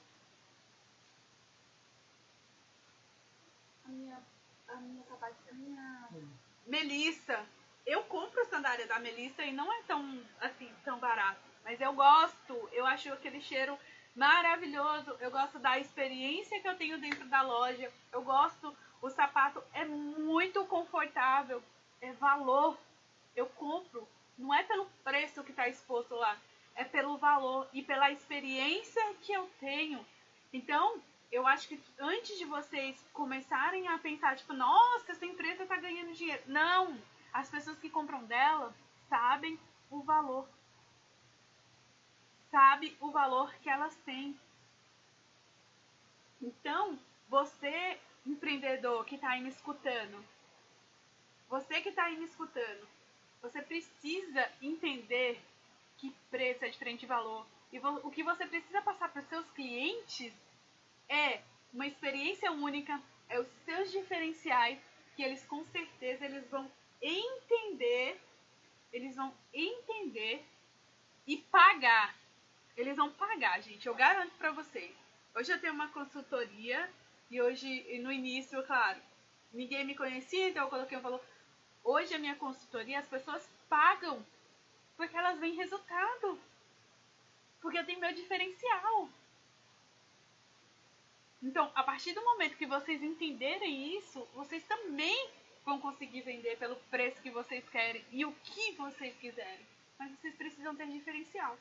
A minha sapatinha. Melissa. Eu compro sandália da Melissa e não é tão barato. Mas eu gosto. Eu acho aquele cheiro maravilhoso. Eu gosto da experiência que eu tenho dentro da loja. Eu gosto. O sapato é muito confortável. É valor. Eu compro. Não é pelo preço que está exposto lá. É pelo valor e pela experiência que eu tenho. Então, eu acho que antes de vocês começarem a pensar, tipo, nossa, essa empresa tá ganhando dinheiro. Não! As pessoas que compram dela sabem o valor. Sabem o valor que elas têm. Então, você, empreendedor que tá aí me escutando, você que tá aí me escutando, você precisa entender que preço, é diferente de valor. E o que você precisa passar para os seus clientes é uma experiência única, é os seus diferenciais, que eles com certeza eles vão entender e pagar. Eles vão pagar, gente, eu garanto pra vocês. Hoje eu tenho uma consultoria e no início, claro, ninguém me conhecia, então eu coloquei um valor. Hoje a minha consultoria, as pessoas pagam porque elas veem resultado. Porque eu tenho meu diferencial. Então, a partir do momento que vocês entenderem isso, vocês também vão conseguir vender pelo preço que vocês querem e o que vocês quiserem. Mas vocês precisam ter diferencial.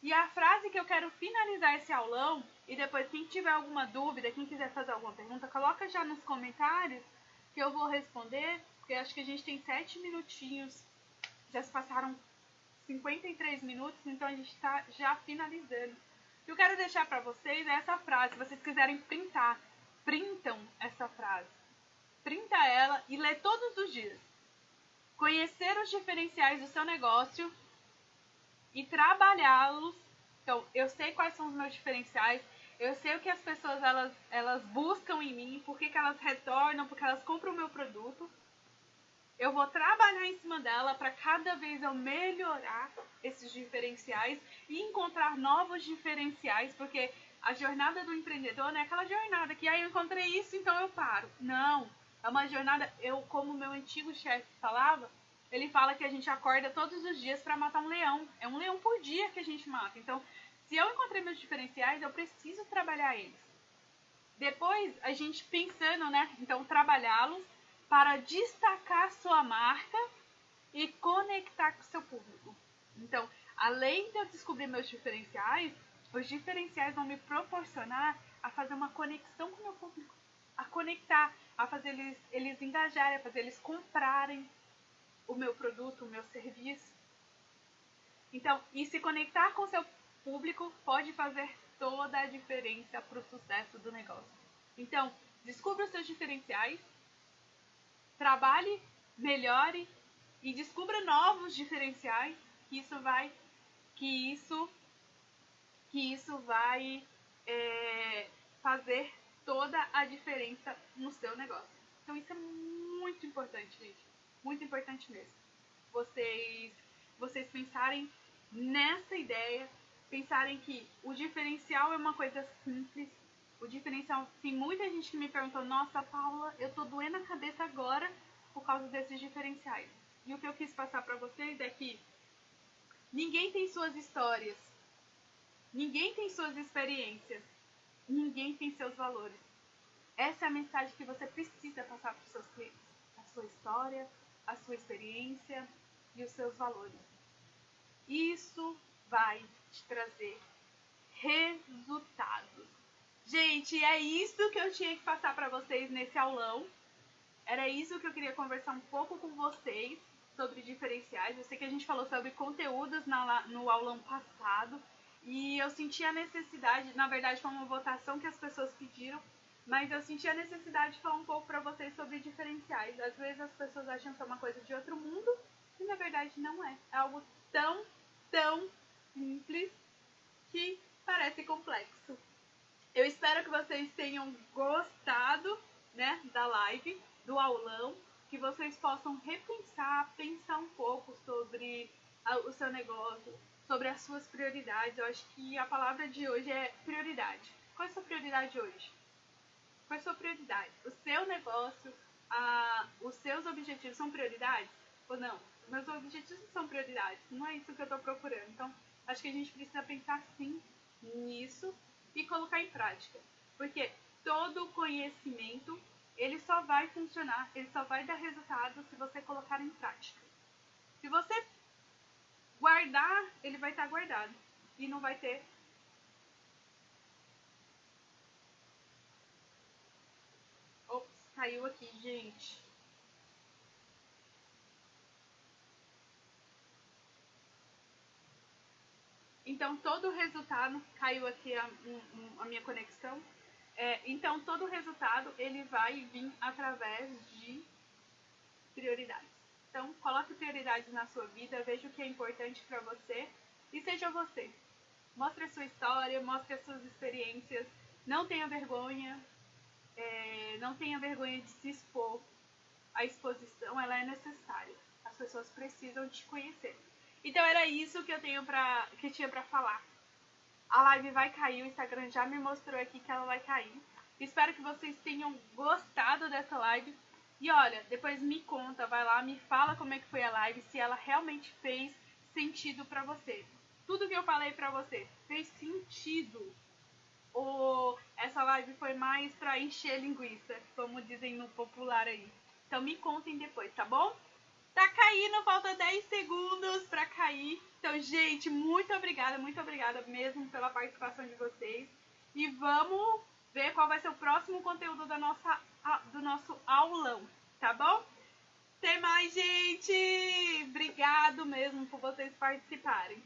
E a frase que eu quero finalizar esse aulão, e depois quem tiver alguma dúvida, quem quiser fazer alguma pergunta, coloca já nos comentários que eu vou responder, porque acho que a gente tem 7 minutinhos, já se passaram 53 minutos, então a gente está já finalizando. O que eu quero deixar para vocês é essa frase, se vocês quiserem printam essa frase. Printa ela e lê todos os dias. Conhecer os diferenciais do seu negócio e trabalhá-los. Então, eu sei quais são os meus diferenciais, eu sei o que as pessoas elas buscam em mim, por que elas retornam, porque elas compram o meu produto. Eu vou trabalhar em cima dela para cada vez eu melhorar esses diferenciais e encontrar novos diferenciais, porque a jornada do empreendedor não é aquela jornada que eu encontrei isso, então eu paro. Não, é uma jornada, como meu antigo chefe falava, ele fala que a gente acorda todos os dias para matar um leão. É um leão por dia que a gente mata. Então, se eu encontrei meus diferenciais, eu preciso trabalhar eles. Depois, a gente pensando, né? Então, trabalhá-los para destacar sua marca e conectar com o seu público. Então, além de eu descobrir meus diferenciais, os diferenciais vão me proporcionar a fazer uma conexão com o meu público, a conectar, a fazer eles engajarem, a fazer eles comprarem o meu produto, o meu serviço. Então, e se conectar com o seu público pode fazer toda a diferença para o sucesso do negócio. Então, descubra os seus diferenciais, trabalhe, melhore e descubra novos diferenciais, que isso vai fazer toda a diferença no seu negócio. Então isso é muito importante, gente. Muito importante mesmo. Vocês pensarem nessa ideia, pensarem que o diferencial é uma coisa simples. O diferencial, tem muita gente que me perguntou, nossa, Paula, eu tô doendo a cabeça agora por causa desses diferenciais. E o que eu quis passar para vocês é que ninguém tem suas histórias, ninguém tem suas experiências, ninguém tem seus valores. Essa é a mensagem que você precisa passar para os seus clientes. A sua história, a sua experiência e os seus valores. Isso vai te trazer resultados. Gente, é isso que eu tinha que passar para vocês nesse aulão. Era isso que eu queria conversar um pouco com vocês sobre diferenciais. Eu sei que a gente falou sobre conteúdos no aulão passado. E eu senti a necessidade, na verdade foi uma votação que as pessoas pediram, mas eu senti a necessidade de falar um pouco para vocês sobre diferenciais. Às vezes as pessoas acham que é uma coisa de outro mundo, e na verdade não é. É algo tão simples que parece complexo. Eu espero que vocês tenham gostado, né, da live, do aulão, que vocês possam repensar, pensar um pouco sobre o seu negócio, sobre as suas prioridades. Eu acho que a palavra de hoje é prioridade. Qual é a sua prioridade hoje? Qual é a sua prioridade? O seu negócio, os seus objetivos são prioridades? Ou não? Meus objetivos são prioridades. Não é isso que eu estou procurando. Então, acho que a gente precisa pensar sim nisso e colocar em prática. Porque todo conhecimento, ele só vai funcionar, ele só vai dar resultado se você colocar em prática. Se você guardar, ele vai estar guardado e não vai ter. Ops, caiu aqui, gente. Então, todo o resultado, caiu aqui a minha conexão. Então, todo o resultado, ele vai vir através de prioridades. Então, coloque prioridades na sua vida, veja o que é importante para você e seja você. Mostre a sua história, mostre as suas experiências. Não tenha vergonha. Não tenha vergonha de se expor. A exposição, ela é necessária. As pessoas precisam te conhecer. Então era isso que eu tinha pra falar. A live vai cair, o Instagram já me mostrou aqui que ela vai cair. Espero que vocês tenham gostado dessa live. E olha, depois me conta, vai lá, me fala como é que foi a live, se ela realmente fez sentido pra você. Tudo que eu falei pra você fez sentido? Ou essa live foi mais pra encher linguiça, como dizem no popular aí? Então me contem depois, tá bom? Tá caindo, falta 10 segundos pra cair. Então, gente, muito obrigada mesmo pela participação de vocês. E vamos ver qual vai ser o próximo conteúdo do nosso aulão, tá bom? Até mais, gente! Obrigado mesmo por vocês participarem.